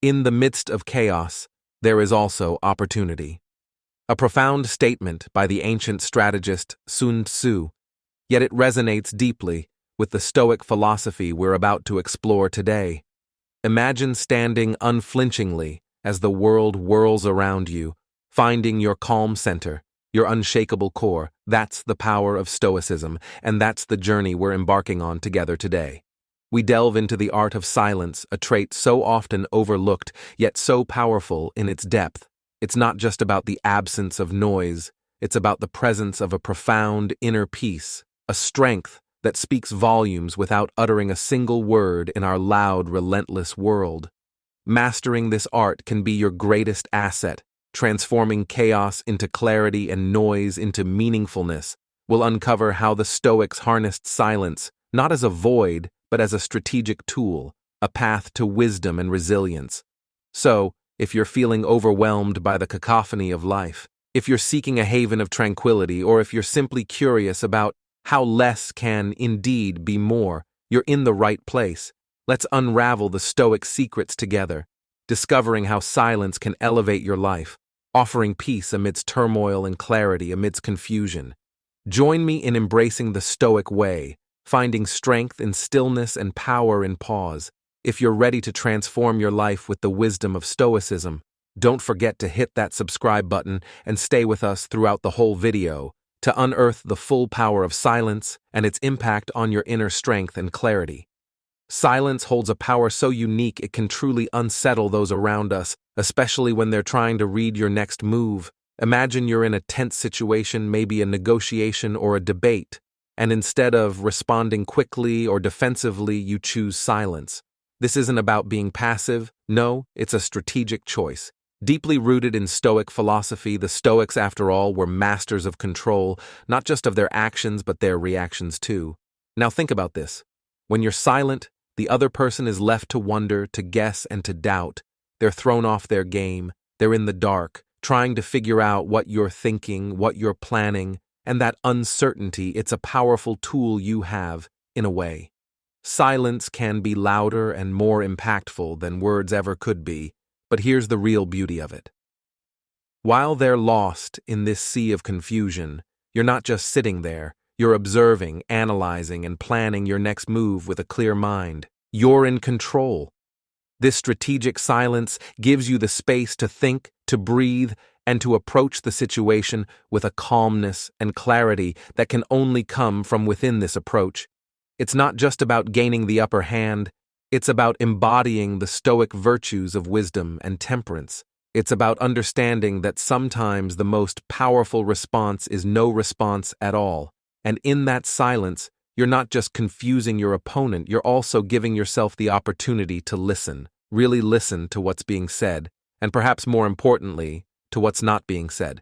In the midst of chaos, there is also opportunity. A profound statement by the ancient strategist Sun Tzu, yet it resonates deeply with the Stoic philosophy we're about to explore today. Imagine standing unflinchingly as the world whirls around you, finding your calm center, your unshakable core. That's the power of Stoicism, and that's the journey we're embarking on together today. We delve into the art of silence, a trait so often overlooked, yet so powerful in its depth. It's not just about the absence of noise, it's about the presence of a profound inner peace, a strength that speaks volumes without uttering a single word in our loud, relentless world. Mastering this art can be your greatest asset, transforming chaos into clarity and noise into meaningfulness. We'll uncover how the Stoics harnessed silence, not as a void, but as a strategic tool, a path to wisdom and resilience. So, if you're feeling overwhelmed by the cacophony of life, if you're seeking a haven of tranquility, or if you're simply curious about how less can indeed be more, you're in the right place. Let's unravel the Stoic secrets together, discovering how silence can elevate your life, offering peace amidst turmoil and clarity amidst confusion. Join me in embracing the Stoic way, finding strength in stillness and power in pause. If you're ready to transform your life with the wisdom of Stoicism, don't forget to hit that subscribe button and stay with us throughout the whole video to unearth the full power of silence and its impact on your inner strength and clarity. Silence holds a power so unique it can truly unsettle those around us, especially when they're trying to read your next move. Imagine you're in a tense situation, maybe a negotiation or a debate, and instead of responding quickly or defensively, you choose silence. This isn't about being passive. No, it's a strategic choice. Deeply rooted in Stoic philosophy, the Stoics, after all, were masters of control, not just of their actions, but their reactions too. Now think about this. When you're silent, the other person is left to wonder, to guess, and to doubt. They're thrown off their game. They're in the dark, trying to figure out what you're thinking, what you're planning, and that uncertainty, it's a powerful tool you have, in a way. Silence can be louder and more impactful than words ever could be, but here's the real beauty of it. While they're lost in this sea of confusion, you're not just sitting there, you're observing, analyzing, and planning your next move with a clear mind. You're in control. This strategic silence gives you the space to think, to breathe, and to approach the situation with a calmness and clarity that can only come from within this approach. It's not just about gaining the upper hand, it's about embodying the Stoic virtues of wisdom and temperance. It's about understanding that sometimes the most powerful response is no response at all. And in that silence, you're not just confusing your opponent, you're also giving yourself the opportunity to listen, really listen to what's being said, and perhaps more importantly, to what's not being said.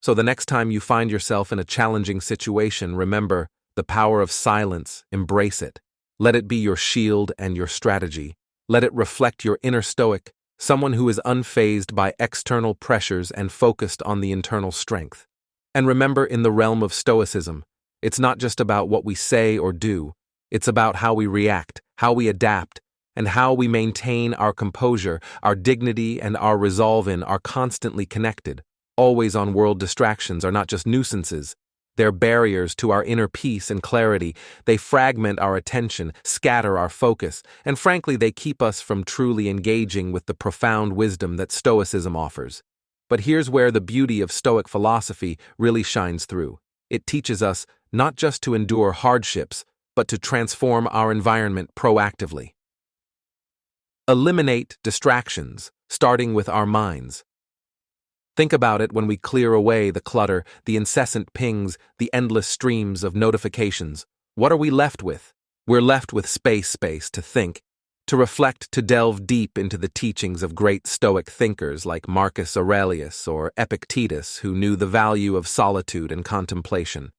So the next time you find yourself in a challenging situation, remember the power of silence, embrace it. Let it be your shield and your strategy. Let it reflect your inner Stoic, someone who is unfazed by external pressures and focused on the internal strength. And remember, in the realm of Stoicism, it's not just about what we say or do, it's about how we react, how we adapt, and how we maintain our composure. Our dignity and our resolve are constantly connected. Always-on world distractions are not just nuisances. They're barriers to our inner peace and clarity. They fragment our attention, scatter our focus, and frankly, they keep us from truly engaging with the profound wisdom that Stoicism offers. But here's where the beauty of Stoic philosophy really shines through. It teaches us not just to endure hardships, but to transform our environment proactively. Eliminate distractions, starting with our minds. Think about it when we clear away the clutter, the incessant pings, the endless streams of notifications. What are we left with? We're left with space to think, to reflect, to delve deep into the teachings of great Stoic thinkers like Marcus Aurelius or Epictetus, who knew the value of solitude and contemplation.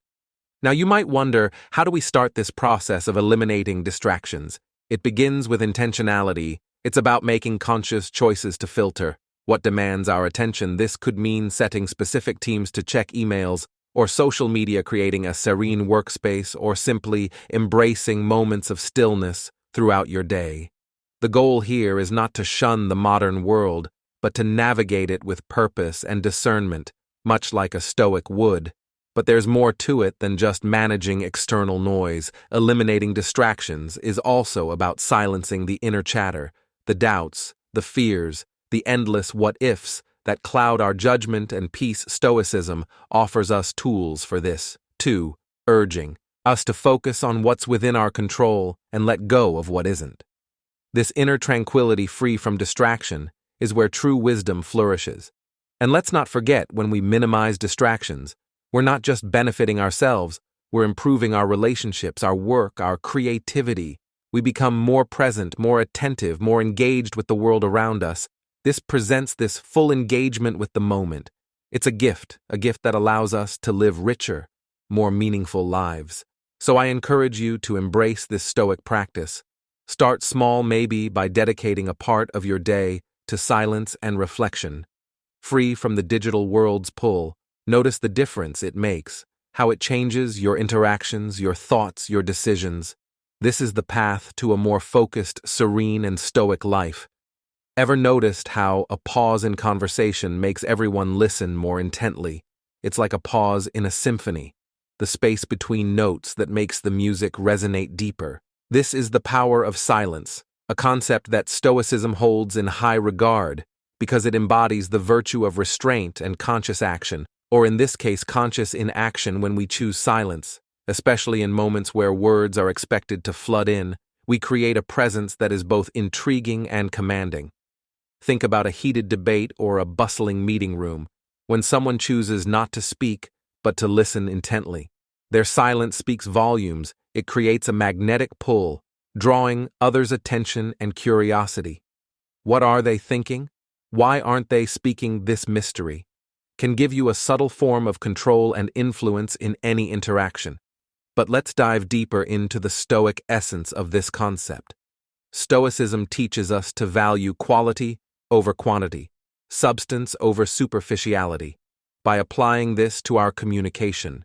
Now you might wonder, how do we start this process of eliminating distractions? It begins with intentionality. It's about making conscious choices to filter what demands our attention. This could mean setting specific teams to check emails, or social media, creating a serene workspace, or simply embracing moments of stillness throughout your day. The goal here is not to shun the modern world, but to navigate it with purpose and discernment, much like a Stoic would. But there's more to it than just managing external noise. Eliminating distractions is also about silencing the inner chatter, the doubts, the fears, the endless what-ifs that cloud our judgment and peace. Stoicism offers us tools for this, too, urging us to focus on what's within our control and let go of what isn't. This inner tranquility free from distraction is where true wisdom flourishes. And let's not forget, when we minimize distractions, we're not just benefiting ourselves, we're improving our relationships, our work, our creativity. We become more present, more attentive, more engaged with the world around us. This presents this full engagement with the moment. It's a gift that allows us to live richer, more meaningful lives. So I encourage you to embrace this Stoic practice. Start small, maybe by dedicating a part of your day to silence and reflection. Free from the digital world's pull, notice the difference it makes, how it changes your interactions, your thoughts, your decisions. This is the path to a more focused, serene, and stoic life. Ever noticed how a pause in conversation makes everyone listen more intently? It's like a pause in a symphony, the space between notes that makes the music resonate deeper. This is the power of silence, a concept that Stoicism holds in high regard because it embodies the virtue of restraint and conscious action, or in this case, conscious inaction. When we choose silence, especially in moments where words are expected to flood in, we create a presence that is both intriguing and commanding. Think about a heated debate or a bustling meeting room. When someone chooses not to speak, but to listen intently, their silence speaks volumes. It creates a magnetic pull, drawing others' attention and curiosity. What are they thinking? Why aren't they speaking? This mystery can give you a subtle form of control and influence in any interaction. But let's dive deeper into the Stoic essence of this concept. Stoicism teaches us to value quality over quantity, substance over superficiality. By applying this to our communication,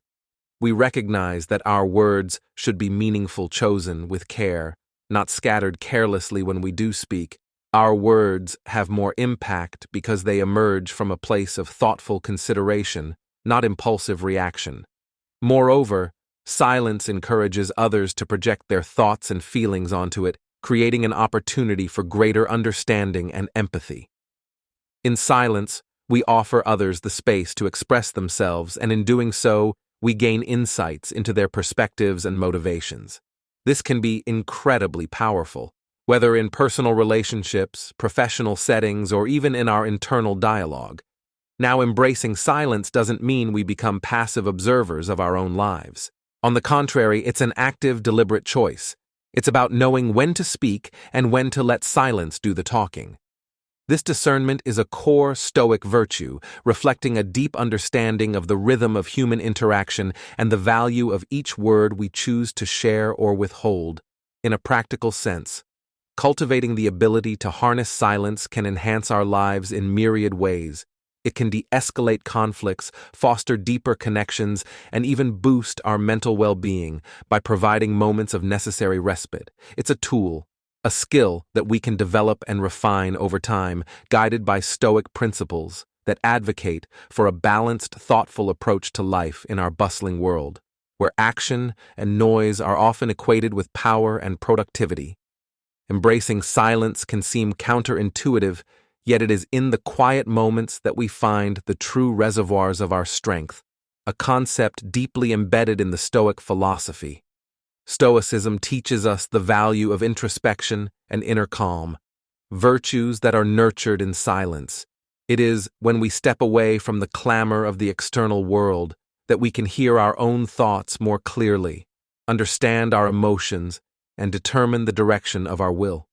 we recognize that our words should be meaningful, chosen with care, not scattered carelessly. When we do speak, our words have more impact because they emerge from a place of thoughtful consideration, not impulsive reaction. Moreover, silence encourages others to project their thoughts and feelings onto it, creating an opportunity for greater understanding and empathy. In silence, we offer others the space to express themselves, and in doing so, we gain insights into their perspectives and motivations. This can be incredibly powerful, whether in personal relationships, professional settings, or even in our internal dialogue. Now, embracing silence doesn't mean we become passive observers of our own lives. On the contrary, it's an active, deliberate choice. It's about knowing when to speak and when to let silence do the talking. This discernment is a core Stoic virtue, reflecting a deep understanding of the rhythm of human interaction and the value of each word we choose to share or withhold. In a practical sense, cultivating the ability to harness silence can enhance our lives in myriad ways. It can de-escalate conflicts, foster deeper connections, and even boost our mental well-being by providing moments of necessary respite. It's a tool, a skill that we can develop and refine over time, guided by Stoic principles that advocate for a balanced, thoughtful approach to life in our bustling world, where action and noise are often equated with power and productivity. Embracing silence can seem counterintuitive, yet it is in the quiet moments that we find the true reservoirs of our strength, a concept deeply embedded in the Stoic philosophy. Stoicism teaches us the value of introspection and inner calm, virtues that are nurtured in silence. It is when we step away from the clamor of the external world that we can hear our own thoughts more clearly, understand our emotions, and determine the direction of our will.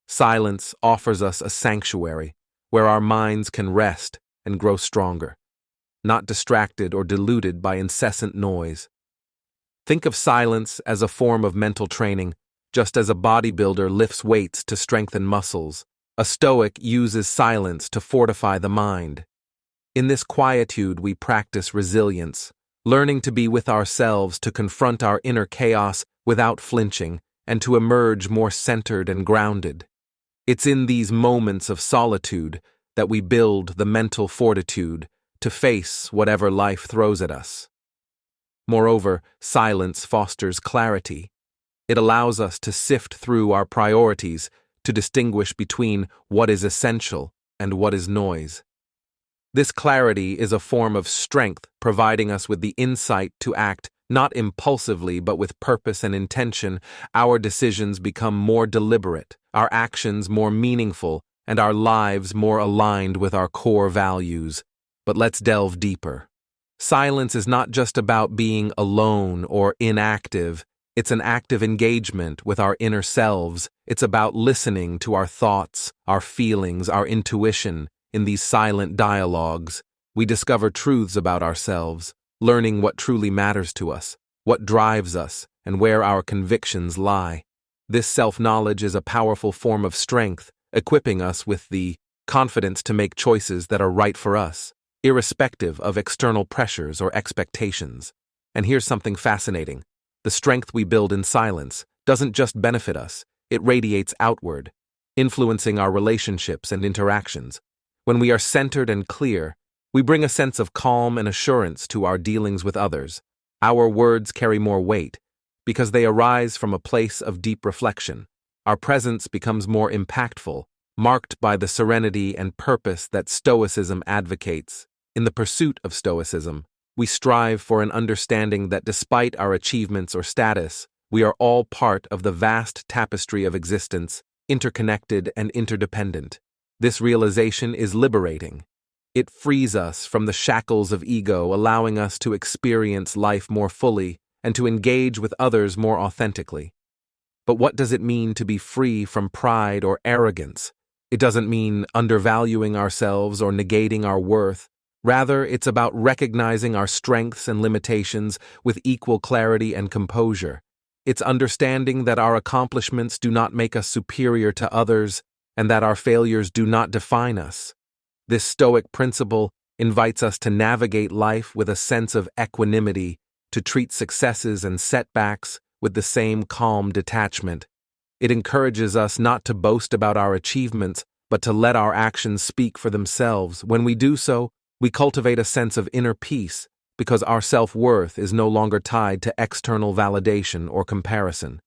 Silence offers us a sanctuary where our minds can rest and grow stronger, not distracted or deluded by incessant noise. Think of silence as a form of mental training. Just as a bodybuilder lifts weights to strengthen muscles, a Stoic uses silence to fortify the mind. In this quietude, we practice resilience, learning to be with ourselves, to confront our inner chaos without flinching, and to emerge more centered and grounded. It's in these moments of solitude that we build the mental fortitude to face whatever life throws at us. Moreover, silence fosters clarity. It allows us to sift through our priorities to distinguish between what is essential and what is noise. This clarity is a form of strength, providing us with the insight to act not impulsively but with purpose and intention. Our decisions become more deliberate, our actions more meaningful, and our lives more aligned with our core values. But let's delve deeper. Silence is not just about being alone or inactive. It's an active engagement with our inner selves. It's about listening to our thoughts, our feelings, our intuition. In these silent dialogues, we discover truths about ourselves, learning what truly matters to us, what drives us, and where our convictions lie. This self-knowledge is a powerful form of strength, equipping us with the confidence to make choices that are right for us, irrespective of external pressures or expectations. And here's something fascinating. The strength we build in silence doesn't just benefit us, it radiates outward, influencing our relationships and interactions. When we are centered and clear, we bring a sense of calm and assurance to our dealings with others. Our words carry more weight because they arise from a place of deep reflection. Our presence becomes more impactful, marked by the serenity and purpose that Stoicism advocates. In the pursuit of Stoicism, we strive for an understanding that despite our achievements or status, we are all part of the vast tapestry of existence, interconnected and interdependent. This realization is liberating. It frees us from the shackles of ego, allowing us to experience life more fully and to engage with others more authentically. But what does it mean to be free from pride or arrogance? It doesn't mean undervaluing ourselves or negating our worth. Rather, it's about recognizing our strengths and limitations with equal clarity and composure. It's understanding that our accomplishments do not make us superior to others and that our failures do not define us. This Stoic principle invites us to navigate life with a sense of equanimity, to treat successes and setbacks with the same calm detachment. It encourages us not to boast about our achievements, but to let our actions speak for themselves. When we do so, we cultivate a sense of inner peace because our self-worth is no longer tied to external validation or comparison.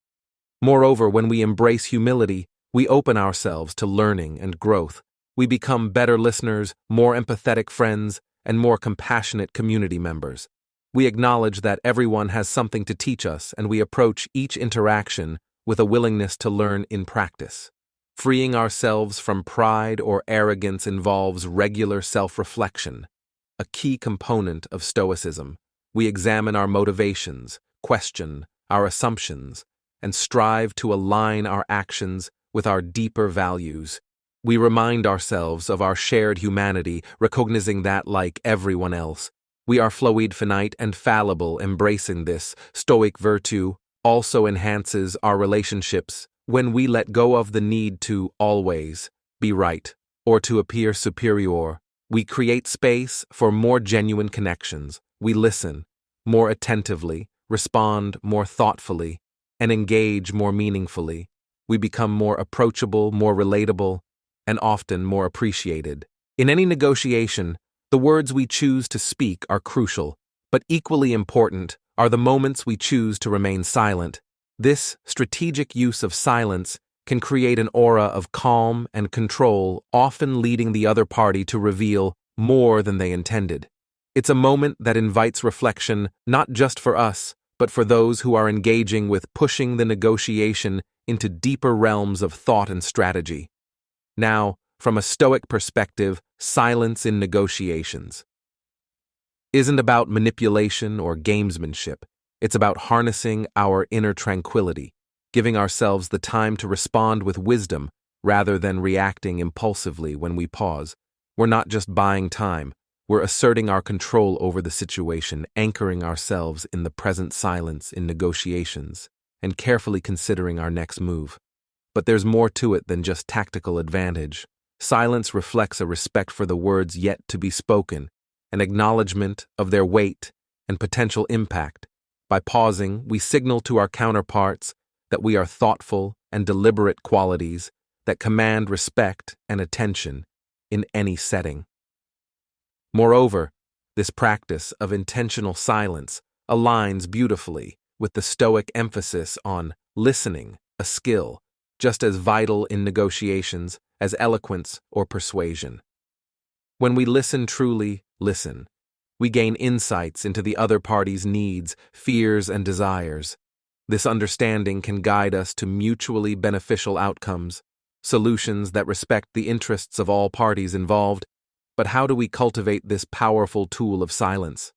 Moreover, when we embrace humility, we open ourselves to learning and growth. We become better listeners, more empathetic friends, and more compassionate community members. We acknowledge that everyone has something to teach us, and we approach each interaction with a willingness to learn in practice. Freeing ourselves from pride or arrogance involves regular self-reflection, a key component of Stoicism. We examine our motivations, question our assumptions, and strive to align our actions with our deeper values. We remind ourselves of our shared humanity, recognizing that, like everyone else, we are fluid, finite, and fallible. Embracing this Stoic virtue also enhances our relationships when we let go of the need to always be right or to appear superior. We create space for more genuine connections. We listen more attentively, respond more thoughtfully, and engage more meaningfully. We become more approachable, more relatable, and often more appreciated. In any negotiation, the words we choose to speak are crucial, but equally important are the moments we choose to remain silent. This strategic use of silence can create an aura of calm and control, often leading the other party to reveal more than they intended. It's a moment that invites reflection, not just for us, but for those who are engaging with pushing the negotiation into deeper realms of thought and strategy. Now, from a Stoic perspective, silence in negotiations isn't about manipulation or gamesmanship. It's about harnessing our inner tranquility, giving ourselves the time to respond with wisdom rather than reacting impulsively when we pause. We're not just buying time, we're asserting our control over the situation, anchoring ourselves in the present silence in negotiations, and carefully considering our next move. But there's more to it than just tactical advantage. Silence reflects a respect for the words yet to be spoken, an acknowledgement of their weight and potential impact. By pausing, we signal to our counterparts that we are thoughtful and deliberate qualities that command respect and attention in any setting. Moreover, this practice of intentional silence aligns beautifully with the Stoic emphasis on listening, a skill just as vital in negotiations as eloquence or persuasion. When we truly listen, we gain insights into the other party's needs, fears, and desires. This understanding can guide us to mutually beneficial outcomes, solutions that respect the interests of all parties involved. But how do we cultivate this powerful tool of silence?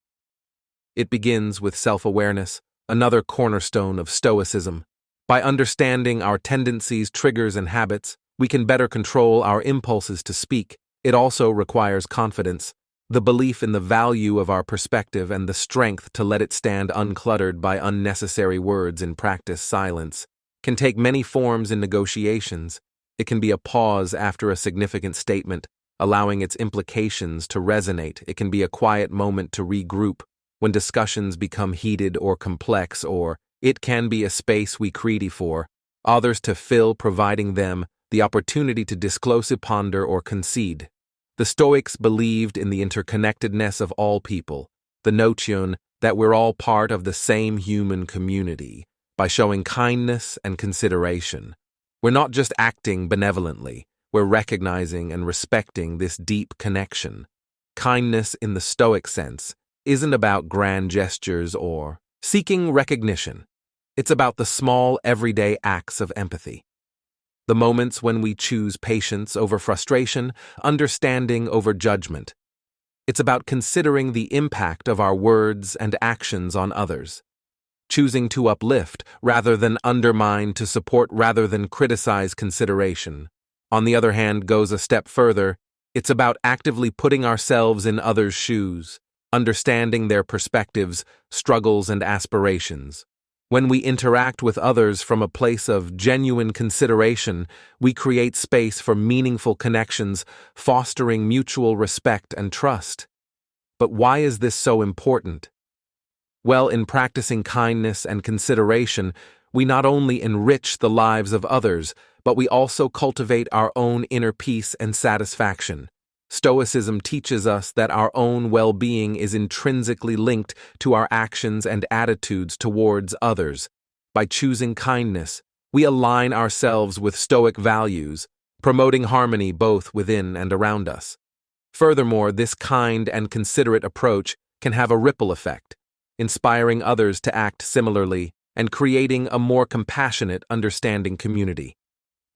It begins with self-awareness, another cornerstone of Stoicism. By understanding our tendencies, triggers, and habits, we can better control our impulses to speak. It also requires confidence, the belief in the value of our perspective and the strength to let it stand uncluttered by unnecessary words. In practice, silence can take many forms in negotiations. It can be a pause after a significant statement, allowing its implications to resonate. It can be a quiet moment to regroup when discussions become heated or complex, or it can be a space we create for others to fill, providing them the opportunity to disclose, ponder, or concede. The Stoics believed in the interconnectedness of all people, the notion that we're all part of the same human community. By showing kindness and consideration, we're not just acting benevolently, we're recognizing and respecting this deep connection. Kindness in the Stoic sense isn't about grand gestures or seeking recognition. It's about the small, everyday acts of empathy. The moments when we choose patience over frustration, understanding over judgment. It's about considering the impact of our words and actions on others. Choosing to uplift rather than undermine, to support rather than criticize. Consideration, on the other hand, goes a step further. It's about actively putting ourselves in others' shoes, understanding their perspectives, struggles, and aspirations. When we interact with others from a place of genuine consideration, we create space for meaningful connections, fostering mutual respect and trust. But why is this so important? Well, in practicing kindness and consideration, we not only enrich the lives of others, but we also cultivate our own inner peace and satisfaction. Stoicism teaches us that our own well-being is intrinsically linked to our actions and attitudes towards others. By choosing kindness, we align ourselves with Stoic values, promoting harmony both within and around us. Furthermore, this kind and considerate approach can have a ripple effect, inspiring others to act similarly and creating a more compassionate, understanding community.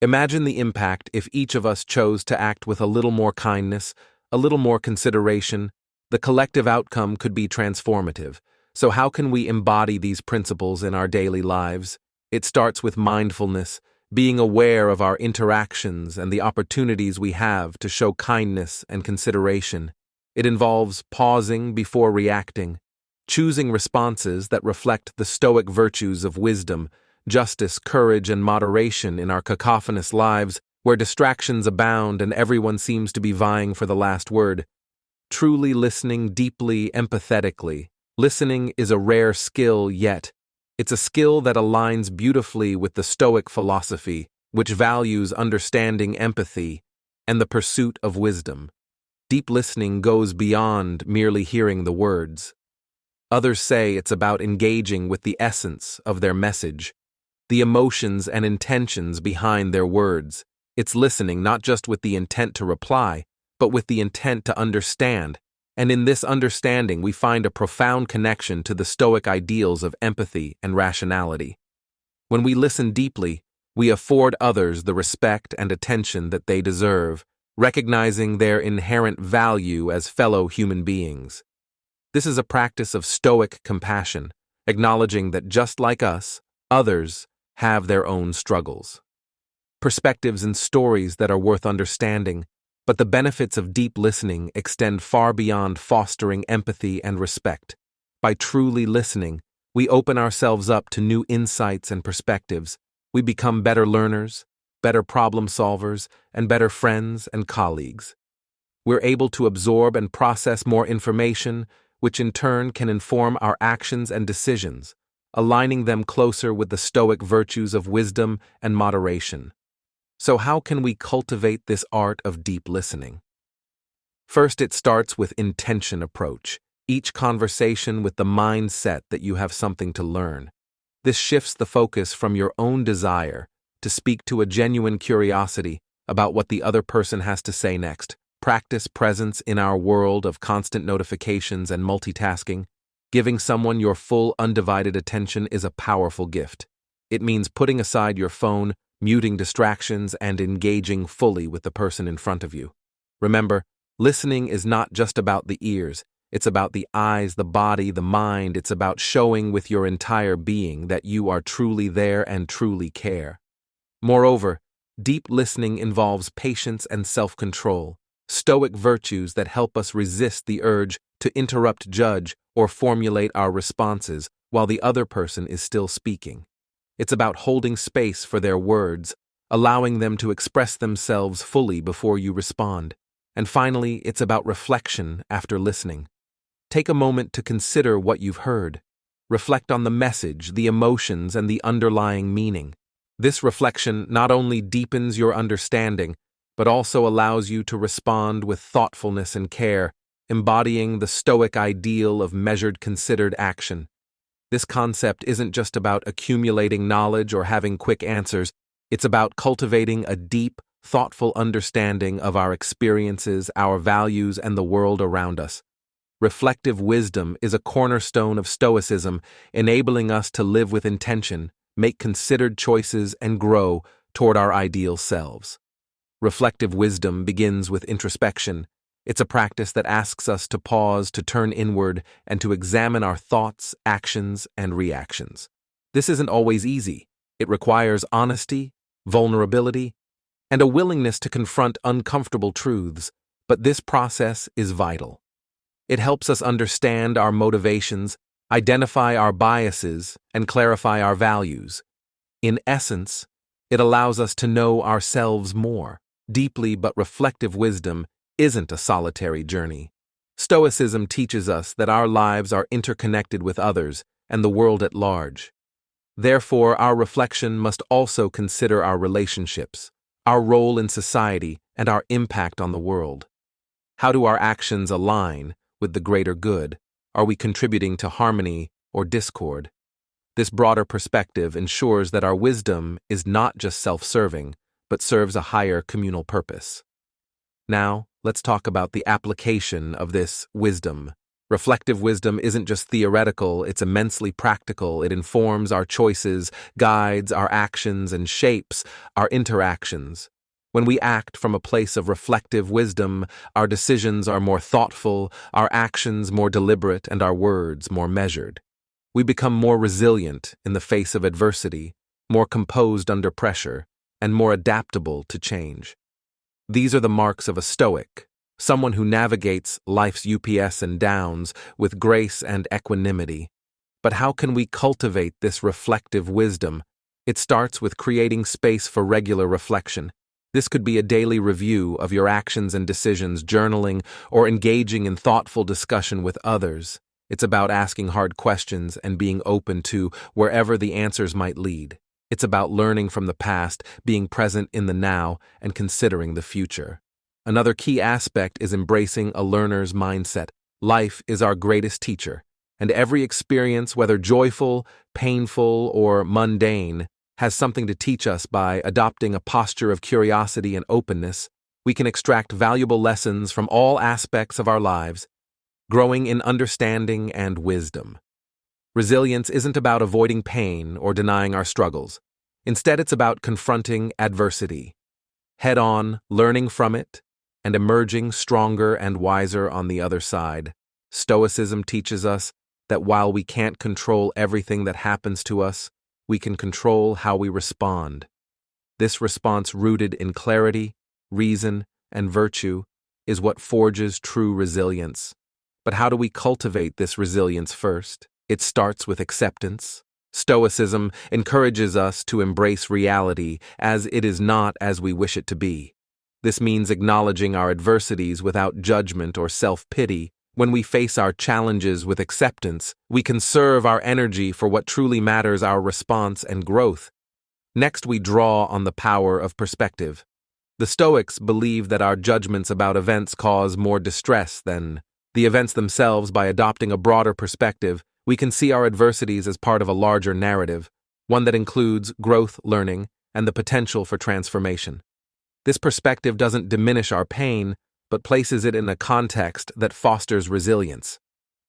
Imagine the impact if each of us chose to act with a little more kindness, a little more consideration. The collective outcome could be transformative. So how can we embody these principles in our daily lives? It starts with mindfulness, being aware of our interactions and the opportunities we have to show kindness and consideration. It involves pausing before reacting, choosing responses that reflect the Stoic virtues of wisdom, justice, courage, and moderation in our cacophonous lives, where distractions abound and everyone seems to be vying for the last word. Truly listening deeply, empathetically. Listening is a rare skill, yet it's a skill that aligns beautifully with the Stoic philosophy, which values understanding, empathy, and the pursuit of wisdom. Deep listening goes beyond merely hearing the words. Others say it's about engaging with the essence of their message, the emotions and intentions behind their words. It's listening not just with the intent to reply, but with the intent to understand. And in this understanding, we find a profound connection to the Stoic ideals of empathy and rationality. When we listen deeply, we afford others the respect and attention that they deserve, recognizing their inherent value as fellow human beings. This is a practice of Stoic compassion, acknowledging that just like us, others have their own struggles, perspectives, and stories that are worth understanding. But the benefits of deep listening extend far beyond fostering empathy and respect. By truly listening, we open ourselves up to new insights and perspectives. We become better learners, better problem solvers, and better friends and colleagues. We're able to absorb and process more information, which in turn can inform our actions and decisions, aligning them closer with the Stoic virtues of wisdom and moderation. So how can we cultivate this art of deep listening? First, it starts with intention approach. Each conversation with the mindset that you have something to learn. This shifts the focus from your own desire to speak to a genuine curiosity about what the other person has to say next. Practice presence in our world of constant notifications and multitasking. Giving someone your full undivided attention is a powerful gift. It means putting aside your phone, muting distractions, and engaging fully with the person in front of you. Remember, listening is not just about the ears. It's about the eyes, the body, the mind. It's about showing with your entire being that you are truly there and truly care. Moreover, deep listening involves patience and self-control, Stoic virtues that help us resist the urge to interrupt, judge, or formulate our responses while the other person is still speaking. It's about holding space for their words, allowing them to express themselves fully before you respond. And finally, it's about reflection after listening. Take a moment to consider what you've heard. Reflect on the message, the emotions, and the underlying meaning. This reflection not only deepens your understanding, but also allows you to respond with thoughtfulness and care, embodying the Stoic ideal of measured, considered action. This concept isn't just about accumulating knowledge or having quick answers. It's about cultivating a deep, thoughtful understanding of our experiences, our values, and the world around us. Reflective wisdom is a cornerstone of Stoicism, enabling us to live with intention, make considered choices, and grow toward our ideal selves. Reflective wisdom begins with introspection. It's a practice that asks us to pause, to turn inward, and to examine our thoughts, actions, and reactions. This isn't always easy. It requires honesty, vulnerability, and a willingness to confront uncomfortable truths, but this process is vital. It helps us understand our motivations, identify our biases, and clarify our values. In essence, it allows us to know ourselves more deeply, but reflective wisdom isn't a solitary journey. Stoicism teaches us that our lives are interconnected with others and the world at large. Therefore, our reflection must also consider our relationships, our role in society, and our impact on the world. How do our actions align with the greater good? Are we contributing to harmony or discord? This broader perspective ensures that our wisdom is not just self-serving, but serves a higher communal purpose. Now, let's talk about the application of this wisdom. Reflective wisdom isn't just theoretical, it's immensely practical. It informs our choices, guides our actions, and shapes our interactions. When we act from a place of reflective wisdom, our decisions are more thoughtful, our actions more deliberate, and our words more measured. We become more resilient in the face of adversity, more composed under pressure, and more adaptable to change. These are the marks of a Stoic, someone who navigates life's ups and downs with grace and equanimity. But how can we cultivate this reflective wisdom? It starts with creating space for regular reflection. This could be a daily review of your actions and decisions, journaling, or engaging in thoughtful discussion with others. It's about asking hard questions and being open to wherever the answers might lead. It's about learning from the past, being present in the now, and considering the future. Another key aspect is embracing a learner's mindset. Life is our greatest teacher, and every experience, whether joyful, painful, or mundane, has something to teach us. By adopting a posture of curiosity and openness, we can extract valuable lessons from all aspects of our lives, growing in understanding and wisdom. Resilience isn't about avoiding pain or denying our struggles. Instead, it's about confronting adversity, head-on, learning from it, and emerging stronger and wiser on the other side. Stoicism teaches us that while we can't control everything that happens to us, we can control how we respond. This response, rooted in clarity, reason, and virtue, is what forges true resilience. But how do we cultivate this resilience first? It starts with acceptance. Stoicism encourages us to embrace reality as it is, not as we wish it to be. This means acknowledging our adversities without judgment or self-pity. When we face our challenges with acceptance, we conserve our energy for what truly matters, our response and growth. Next, we draw on the power of perspective. The Stoics believe that our judgments about events cause more distress than the events themselves. By adopting a broader perspective, we can see our adversities as part of a larger narrative, one that includes growth, learning, and the potential for transformation. This perspective doesn't diminish our pain, but places it in a context that fosters resilience.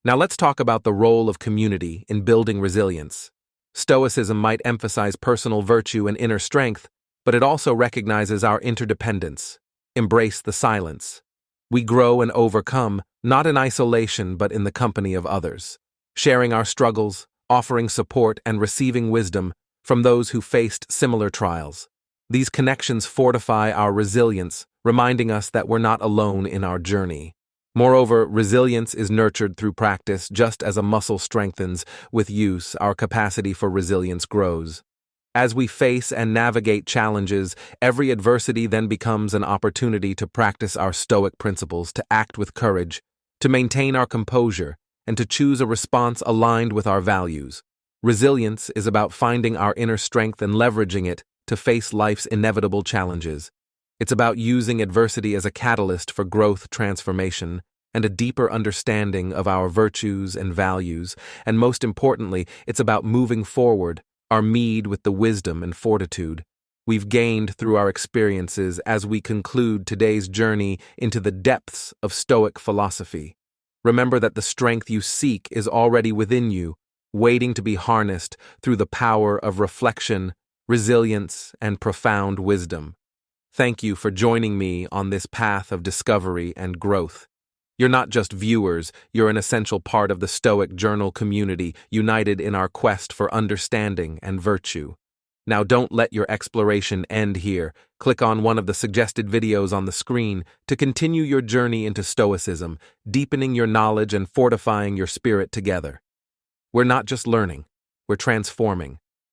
Now let's talk about the role of community in building resilience. Stoicism might emphasize personal virtue and inner strength, but it also recognizes our interdependence. Embrace the silence. We grow and overcome, not in isolation but in the company of others, sharing our struggles, offering support, and receiving wisdom from those who faced similar trials. These connections fortify our resilience, reminding us that we're not alone in our journey. Moreover, resilience is nurtured through practice. Just as a muscle strengthens with use, our capacity for resilience grows. As we face and navigate challenges, every adversity then becomes an opportunity to practice our Stoic principles, to act with courage, to maintain our composure, and to choose a response aligned with our values. Resilience is about finding our inner strength and leveraging it to face life's inevitable challenges. It's about using adversity as a catalyst for growth, transformation, and a deeper understanding of our virtues and values. And most importantly, it's about moving forward, our meed with the wisdom and fortitude we've gained through our experiences as we conclude today's journey into the depths of Stoic philosophy. Remember that the strength you seek is already within you, waiting to be harnessed through the power of reflection, resilience, and profound wisdom. Thank you for joining me on this path of discovery and growth. You're not just viewers, you're an essential part of the Stoic Journal community, united in our quest for understanding and virtue. Now don't let your exploration end here. Click on one of the suggested videos on the screen to continue your journey into Stoicism, deepening your knowledge and fortifying your spirit together. We're not just learning, we're transforming.